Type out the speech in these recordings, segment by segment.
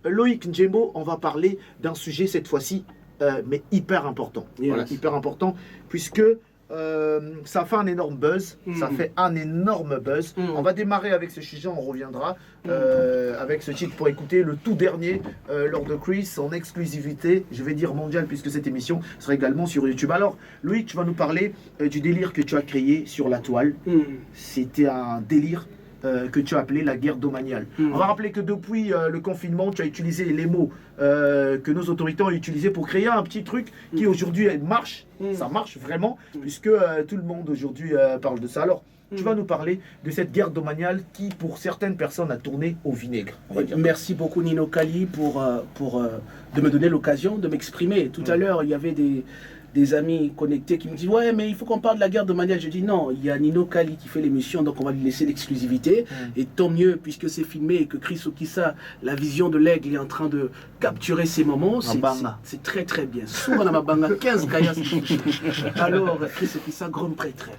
Loïc Njembo, on va parler d'un sujet cette fois-ci, mais hyper important. Yes. Voilà, hyper important, puisque ça fait un énorme buzz. Ça fait un énorme buzz. On va démarrer avec ce sujet, on reviendra avec ce titre pour écouter le tout dernier Lord de Chris en exclusivité, je vais dire mondial, puisque cette émission sera également sur YouTube. Alors, Loïc, tu vas nous parler du délire que tu as créé sur la toile. C'était un délire que tu as appelé la guerre domaniale. On va rappeler que depuis le confinement, tu as utilisé les mots que nos autorités ont utilisés pour créer un petit truc qui aujourd'hui marche. Ça marche vraiment, puisque tout le monde aujourd'hui parle de ça. Alors, tu vas nous parler de cette guerre domaniale qui, pour certaines personnes, a tourné au vinaigre. Merci beaucoup Nino Kali de me donner l'occasion de m'exprimer. Tout à l'heure, il y avait des amis connectés qui me disent ouais mais il faut qu'on parle de la guerre domaniale. Je dis non, il y a Nino Kali qui fait l'émission, donc on va lui laisser l'exclusivité et tant mieux puisque c'est filmé et que Chris Okissa, la vision de l'aigle, est en train de capturer ces moments. C'est très très bien. Souvent dans ma banga 15 kayas. Alors Chris Okissa, grand prêtre.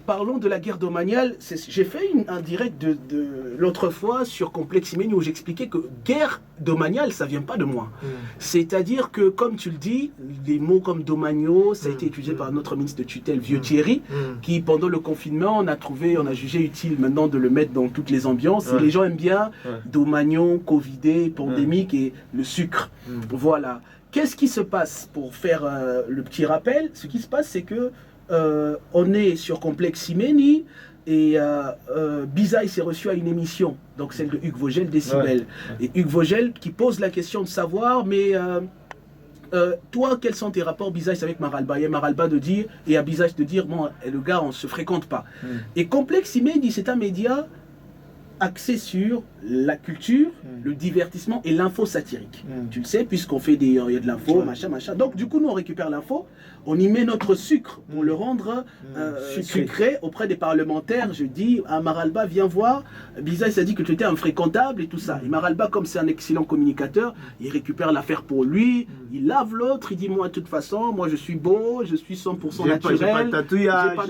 Parlons de la guerre domaniale. J'ai fait un direct de l'autre fois sur Complexe Imeni où j'expliquais que guerre domaniale, ça vient pas de moi. C'est-à-dire que, comme tu le dis, des mots comme domaniaux, ça a été utilisé par notre ministre de tutelle, Vieux Thierry, qui, pendant le confinement, on a jugé utile maintenant de le mettre dans toutes les ambiances. Et les gens aiment bien domaniaux, covidé, pandémique et le sucre. Voilà. Qu'est-ce qui se passe pour faire le petit rappel? Ce qui se passe, c'est que on est sur Complexe Imeni et Bizaï s'est reçu à une émission, donc celle de Hugues Vogel, Décibel. Et Hugues Vogel qui pose la question de savoir, mais toi, quels sont tes rapports Bizaï avec Maralba? Et Maralba de dire, et à Bizaï de dire, bon, le gars, on se fréquente pas. Et Complexe Imeni, c'est un média axé sur la culture, le divertissement et l'info satirique. Tu le sais, puisqu'on fait il y a de l'info, machin. Donc, du coup, nous, on récupère l'info, on y met notre sucre pour le rendre sucré auprès des parlementaires. Je dis à Maralba, viens voir. Bizaï s'est dit que tu étais infréquentable et tout ça. Et Maralba, comme c'est un excellent communicateur, il récupère l'affaire pour lui, il lave l'autre, il dit, moi, de toute façon, moi, je suis beau, je suis 100% naturel. J'ai pas de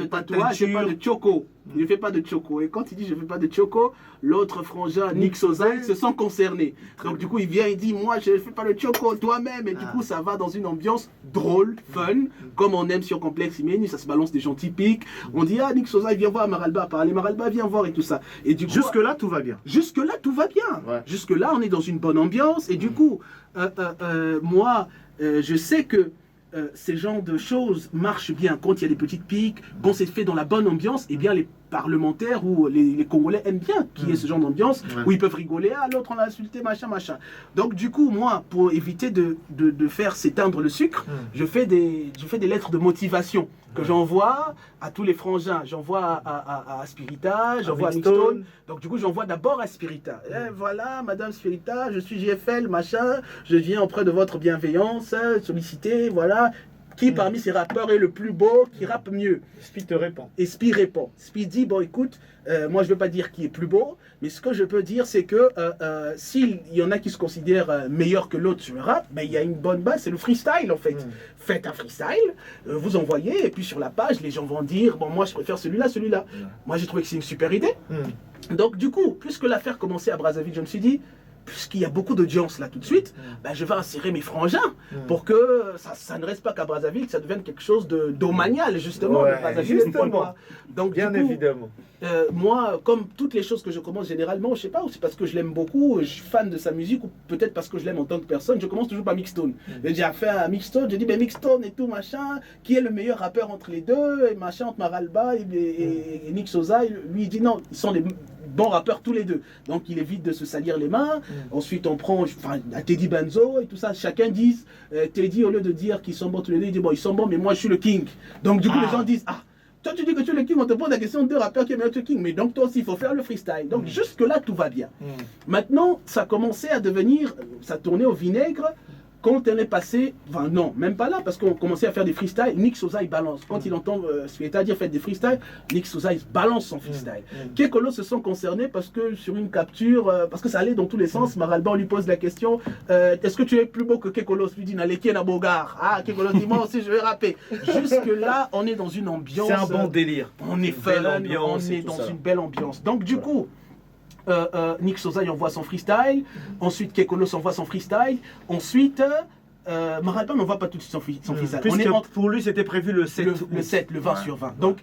tatouage, j'ai pas de choco. Il ne fait pas de choco. Et quand il dit je ne fais pas de choco, l'autre frangin, Nick Sozaï, se sent concerné. Donc du coup, il vient et dit moi je ne fais pas de choco toi-même. Et du coup, ça va dans une ambiance drôle, fun, comme on aime sur Complexe Imeni. Ça se balance des gens typiques. On dit ah, Nick Sozaï, viens voir Maralba parler. Maralba, viens voir et tout ça. Et du coup, jusque-là, tout va bien. Jusque-là, tout va bien. Jusque-là, on est dans une bonne ambiance. Et du coup, moi, je sais que ces genres de choses marchent bien quand il y a des petites piques, quand c'est fait dans la bonne ambiance, et bien les parlementaires ou les Congolais aiment bien qu'il y ait ce genre d'ambiance où ils peuvent rigoler, ah l'autre on l'a insulté, machin. Donc du coup, moi, pour éviter de faire s'éteindre le sucre, je fais des lettres de motivation que j'envoie à tous les frangins. J'envoie à Spirita, j'envoie à Mixstone. Donc du coup, j'envoie d'abord à Spirita. Voilà, Madame Spirita, je suis GFL, machin, je viens auprès de votre bienveillance, solliciter, voilà. Qui parmi ces rappeurs est le plus beau, qui rappe mieux? Spi te répond. Et Spi répond. Spi dit, bon écoute, moi je ne veux pas dire qui est plus beau, mais ce que je peux dire c'est que s'il y en a qui se considèrent meilleurs que l'autre sur le rap, ben, il y a une bonne base, c'est le freestyle en fait. Faites un freestyle, vous envoyez, et puis sur la page, les gens vont dire, bon moi je préfère celui-là. Moi j'ai trouvé que c'est une super idée. Donc du coup, puisque l'affaire commençait à Brazzaville, je me suis dit, puisqu'il y a beaucoup d'audience là tout de suite, ben, je vais insérer mes frangins pour que ça ne reste pas qu'à Brazzaville, que ça devienne quelque chose de domanial justement. Donc, bien du coup, évidemment. Moi, comme toutes les choses que je commence généralement, je sais pas, ou c'est parce que je l'aime beaucoup, je suis fan de sa musique, ou peut-être parce que je l'aime en tant que personne, je commence toujours par Mixstone. J'ai affaire à Mixstone, je dis ben Mixstone et tout machin, qui est le meilleur rappeur entre les deux, et machin entre Maralba et Nick Sozaï. Lui il dit non, ils sont les bons rappeurs tous les deux. Donc il évite de se salir les mains. Ensuite on prend à Teddy Benzo et tout ça. Chacun dit, Teddy au lieu de dire qu'ils sont bons tous les deux, il dit bon ils sont bons mais moi je suis le king. Donc du coup les gens disent ah, toi tu dis que tu es le king, on te pose la question de rappeurs qui est meilleur que le king. Mais donc toi aussi il faut faire le freestyle. Donc jusque là tout va bien. Maintenant ça a commencé à devenir, ça tournait au vinaigre. Quand elle est passée, enfin non, même pas là, parce qu'on commençait à faire des freestyles, Nick Sozaï balance. Quand il entend Spirita dire faites des freestyles, Nick Sozaï balance son freestyle. Kekolo se sont concernés parce que sur une capture, parce que ça allait dans tous les sens, Maralba lui pose la question, est-ce que tu es plus beau que Kekolo? Lui dit Naleki na Bogar. Ah, Kekolo dit moi aussi je vais rapper. Jusque là, on est dans une ambiance. C'est un bon délire. On est fun, on est dans une belle ambiance. Donc du coup, Nick Sozai envoie son freestyle, ensuite Kekolos envoie son freestyle, ensuite Maralba n'envoie pas tout de suite son freestyle. Pour lui, c'était prévu le 7. Le 7, le 20 sur 20. Donc,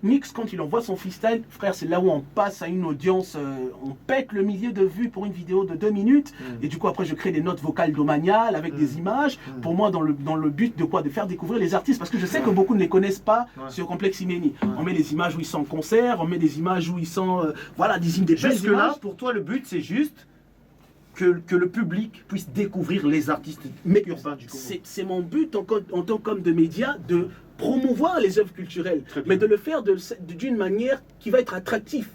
Nix, quand il envoie son freestyle, frère, c'est là où on passe à une audience, on pète le millier de vues pour une vidéo de 2 minutes. Et du coup, après, je crée des notes vocales domaniales avec des images. Pour moi, dans le but de quoi? De faire découvrir les artistes. Parce que je sais que beaucoup ne les connaissent pas sur Complexe Imeni. On met les images où ils sont en concert, on met des images où ils sont, voilà, des images. Jusque là, pour toi, le but, c'est juste que le public puisse découvrir les artistes urbains du Congo. C'est mon but en tant qu'homme de médias de promouvoir les œuvres culturelles, mais de le faire d'une manière qui va être attractive.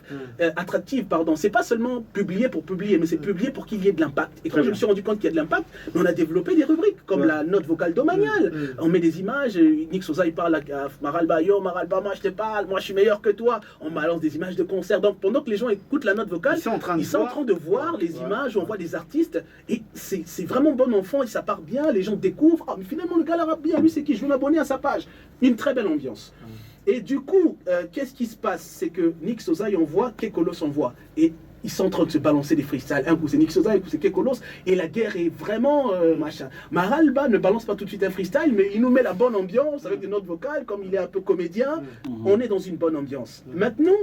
C'est pas seulement publier pour publier, mais c'est publier pour qu'il y ait de l'impact. Et quand je me suis rendu compte qu'il y a de l'impact, on a développé des rubriques comme la note vocale domaniale. On met des images, Nick Sosa il parle à Maralba, yo Maralba, moi je te parle, moi je suis meilleur que toi. On balance des images de concert. Donc pendant que les gens écoutent la note vocale, ils sont en train de voir les images, on voit des artistes, et c'est vraiment bon enfant, et ça part bien, les gens découvrent, ah mais finalement le gars là rappe bien, lui c'est qui, je vais m'abonner à sa page. Une très belle ambiance. Et du coup, qu'est-ce qui se passe? C'est que Nick Sozai envoie, Kekolos envoie. Et ils sont en train de se balancer des freestyles. Un coup c'est Nick Sozai, un coup c'est Kekolos. Et la guerre est vraiment machin. Maralba ne balance pas tout de suite un freestyle, mais il nous met la bonne ambiance avec des notes vocales, comme il est un peu comédien. On est dans une bonne ambiance. Maintenant,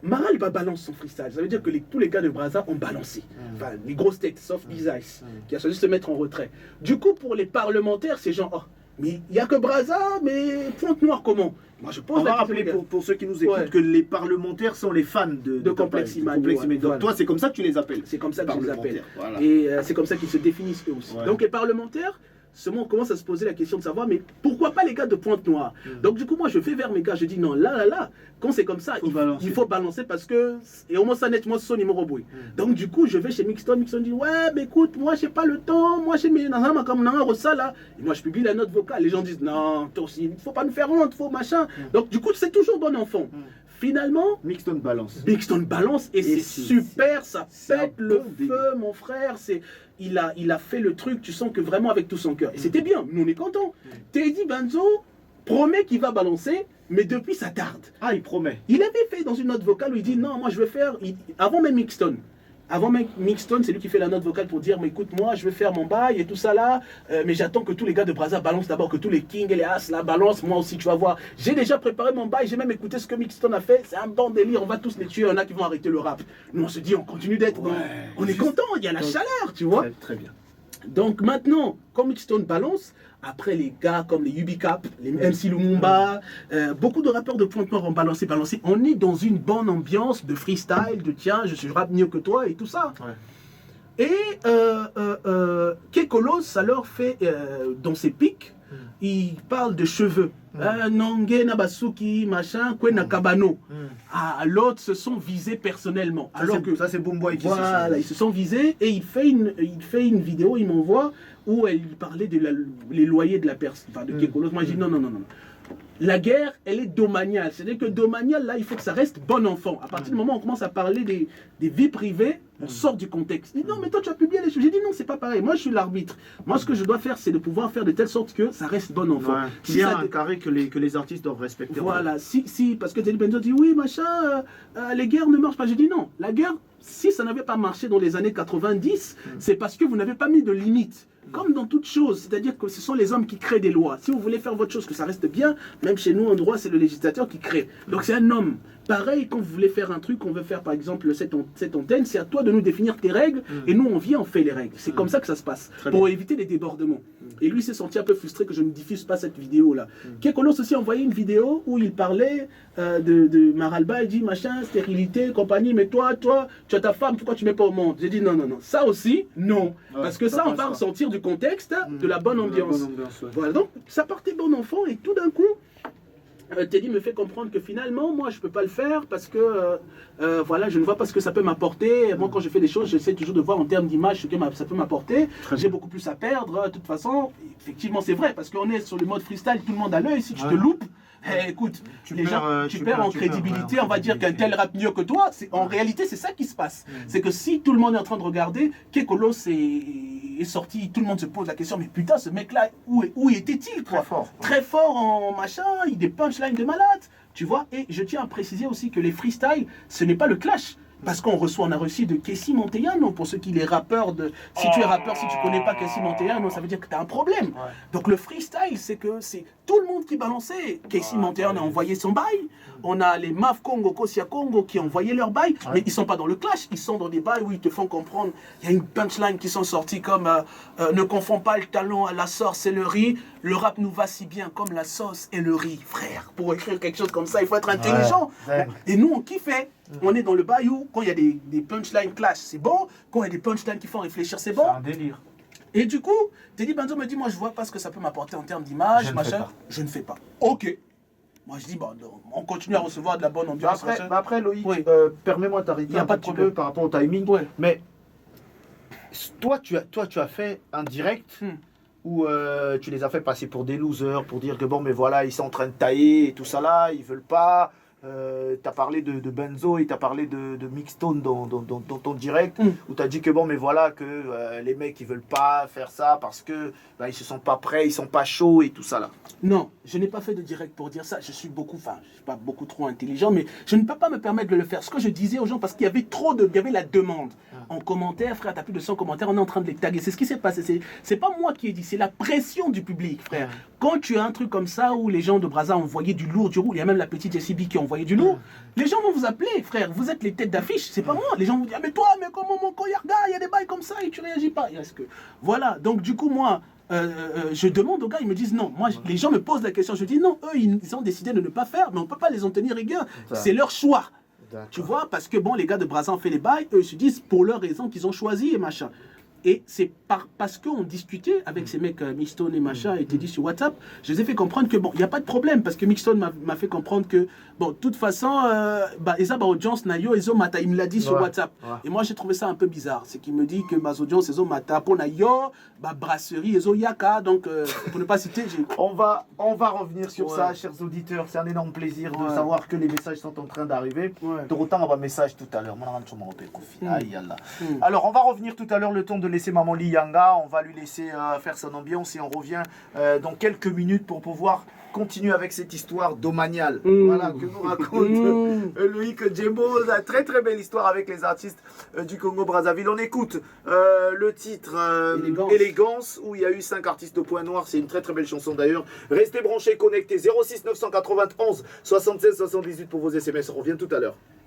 Maralba balance son freestyle. Ça veut dire que tous les gars de Brazza ont balancé. Enfin, les grosses têtes, sauf Ice, qui a choisi de se mettre en retrait. Du coup, pour les parlementaires, c'est genre... Oh, mais il n'y a que Brazza, mais Pointe-Noire comment? Moi, je pense. On va rappeler pour ceux qui nous écoutent que les parlementaires sont les fans de Complexe Imeni. Donc toi, c'est comme ça que tu les appelles. C'est comme ça que je les appelle. Voilà. Et c'est comme ça qu'ils se définissent eux aussi. Donc les parlementaires, seulement on commence à se poser la question de savoir, mais pourquoi pas les gars de Pointe-Noire? Donc du coup, moi, je vais vers mes gars, je dis non, là, quand c'est comme ça, il faut balancer parce que, et au moins ça net, moi, ce son numéro boy. Donc du coup, je vais chez Mixton dit, ouais, mais écoute, moi, j'ai pas le temps, moi, j'ai mes comme ça là. Et moi, je publie la note vocale, les gens disent, non, toi aussi, il faut pas nous faire honte, faut machin. Donc du coup, c'est toujours bon enfant. Finalement, Mixton balance. Mixton balance et c'est super, ça pète le feu, mon frère. Il a fait le truc, tu sens que vraiment avec tout son cœur. Et c'était bien, nous on est contents. Teddy Benzo promet qu'il va balancer, mais depuis ça tarde. Ah, il promet. Il avait fait dans une note vocale où il dit non, moi je vais faire, avant même Mixton. Avant même Mixton, c'est lui qui fait la note vocale pour dire mais écoute moi je vais faire mon bail et tout ça là, mais j'attends que tous les gars de Brazza balancent d'abord, que tous les Kings et les As là balancent, moi aussi tu vas voir. J'ai déjà préparé mon bail, j'ai même écouté ce que Mixton a fait, c'est un bon délire, on va tous les tuer, il y en a qui vont arrêter le rap. Nous on se dit on continue d'être, on est content, il y a la chaleur, tu vois. Très bien. Donc maintenant, quand Mixton balance, après les gars comme les Ubicap, les MC Lumumba, beaucoup de rappeurs de Pointe-Noire ont balancé. On est dans une bonne ambiance de freestyle, de tiens, je suis rap mieux que toi et tout ça. Et Kekolos alors fait dans ses pics, il parle de cheveux. Nongue Nabasuki, machin, Kwena Kabano. L'autre se sont visés personnellement. Ça c'est Boomboy qui voilà, ils se sont visés et il fait une vidéo, il m'envoie où il parlait les loyers de la personne, enfin de Kekolos. Moi je dis non. La guerre, elle est domaniale. C'est-à-dire que domaniale, là, il faut que ça reste bon enfant. À partir du moment où on commence à parler des vies privées, on sort du contexte. Il dit non, mais toi, tu as publié les choses. J'ai dit non, c'est pas pareil. Moi, je suis l'arbitre. Moi, ce que je dois faire, c'est de pouvoir faire de telle sorte que ça reste bon enfant. Il y a un carré que les artistes doivent respecter. Voilà. Parce que Teddy Benzo dit oui, machin, les guerres ne marchent pas. J'ai dit non. La guerre, si ça n'avait pas marché dans les années 90, c'est parce que vous n'avez pas mis de limite. Comme dans toute chose, c'est-à-dire que ce sont les hommes qui créent des lois. Si vous voulez faire votre chose, que ça reste bien, même chez nous en droit, c'est le législateur qui crée. Donc c'est un homme. Pareil, quand vous voulez faire un truc, on veut faire par exemple cette antenne, c'est à toi de nous définir tes règles, et nous on vient, on fait les règles. C'est comme ça que ça se passe, pour éviter les débordements. Et lui s'est senti un peu frustré que je ne diffuse pas cette vidéo-là. Kekolos aussi a envoyé une vidéo où il parlait de Maralba, il dit machin, stérilité, compagnie, mais toi, tu as ta femme, pourquoi tu ne mets pas au monde? J'ai dit non. Ça aussi, non. Parce que ça, on va ressentir du contexte, de la bonne ambiance. Voilà, donc ça partait bon enfant, et tout d'un coup, Teddy me fait comprendre que finalement, moi, je ne peux pas le faire parce que voilà, je ne vois pas ce que ça peut m'apporter. Moi, quand je fais des choses, j'essaie toujours de voir en termes d'image ce que ça peut m'apporter. J'ai beaucoup plus à perdre. De toute façon, effectivement, c'est vrai parce qu'on est sur le mode freestyle, tout le monde à l'œil. Si tu te loupes, écoute, tu perds en crédibilité. On va dire qu'un tel rappe mieux que toi. En réalité, c'est ça qui se passe. C'est que si tout le monde est en train de regarder, Kekolos est sorti, tout le monde se pose la question, mais putain, ce mec-là, où était-il quoi? Très fort en machin, il a des punchlines de malade, tu vois. Et je tiens à préciser aussi que les freestyles, ce n'est pas le clash. Parce qu'on a reçu de Kessie Montellano, pour ceux qui les rappeurs de... Si tu es rappeur, si tu connais pas Kessie Montellano, ça veut dire que tu as un problème. Ouais. Donc le freestyle, c'est que c'est tout le monde qui balançait. Kessie Montellano a envoyé son bail. On a les Maf Congo, Kosia Congo qui ont envoyé leur bail, mais ils sont pas dans le clash, ils sont dans des bails où ils te font comprendre. Il y a une punchline qui sont sorties comme ne confonds pas le talent à la sauce et le riz. Le rap nous va si bien comme la sauce et le riz, frère. Pour écrire quelque chose comme ça, il faut être intelligent. Ouais. Et nous, on kiffait. On est dans le bail où, quand il y a des punchlines clash, c'est bon. Quand il y a des punchlines qui font réfléchir, c'est bon. C'est un délire. Et du coup, Teddy Benzo me dit, moi je vois pas ce que ça peut m'apporter en termes d'image, machin. Je ne fais pas. Ok. Moi je dis, bon, on continue à recevoir de la bonne ambiance. Après Loïc, Oui. permets-moi de t'arrêter Y a un pas de petit problème. peu par rapport au timing. Ouais. Mais toi, tu as fait un direct où tu les as fait passer pour des losers, pour dire que bon, mais voilà, ils sont en train de tailler et tout ça là, ils veulent pas. Tu as parlé de Benzo et tu as parlé de Mixstone dans ton direct, où tu as dit que bon, mais voilà, que les mecs ils veulent pas faire ça parce que bah, ils se sentent pas prêts, ils sont pas chauds et tout ça là. Non, je n'ai pas fait de direct pour dire ça. Je suis pas beaucoup trop intelligent, mais je ne peux pas me permettre de le faire. Ce que je disais aux gens, parce qu'il y avait il y avait la demande. En commentaire, frère, t'as plus de 100 commentaires, on est en train de les taguer. C'est ce qui s'est passé. C'est pas moi qui ai dit, c'est la pression du public, frère. Quand tu as un truc comme ça où les gens de Brazza ont envoyé du lourd, du roux, il y a même la petite JCB qui a envoyé du lourd, les gens vont vous appeler, frère. Vous êtes les têtes d'affiche, c'est pas moi. Les gens vont dire, mais toi, mais comment mon Koyarga, il y a des bails comme ça et tu réagis pas. Voilà, donc du coup, moi. Je demande aux gars, ils me disent non. Moi, les gens me posent la question, je dis non. Eux, ils ont décidé de ne pas faire, mais on peut pas les en tenir rigueur. C'est leur choix. Tu vois, parce que bon, les gars de Brazza ont fait les bails, eux ils se disent pour leurs raisons qu'ils ont choisi et machin. Et c'est parce qu'on discutait avec ces mecs, Mixstone et machin, et Teddy sur WhatsApp, je les ai fait comprendre que bon, il n'y a pas de problème, parce que Mixstone m'a fait comprendre que, bon, de toute façon, Eza audience Nayo, Ezo Mata, il me l'a dit sur WhatsApp. Et moi, j'ai trouvé ça un peu bizarre. C'est qu'il me dit que ma audience, Ezo Mata, pour Nayo, brasserie, Ezo Yaka, donc, pour ne pas citer, on va revenir sur ça, chers auditeurs. C'est un énorme plaisir de savoir que les messages sont en train d'arriver. D'autant, on va message tout à l'heure. Alors, on va revenir tout à l'heure le temps de laisser Maman Liyanga, on va lui laisser faire son ambiance et on revient dans quelques minutes pour pouvoir continuer avec cette histoire domaniale. Voilà, que nous raconte Loïc Djembo, la très très belle histoire avec les artistes du Congo-Brazzaville. On écoute le titre Élégance, où il y a eu 5 artistes de Point Noir. C'est une très très belle chanson d'ailleurs. Restez branchés, connectés. 06 991 76 78 pour vos SMS. On revient tout à l'heure.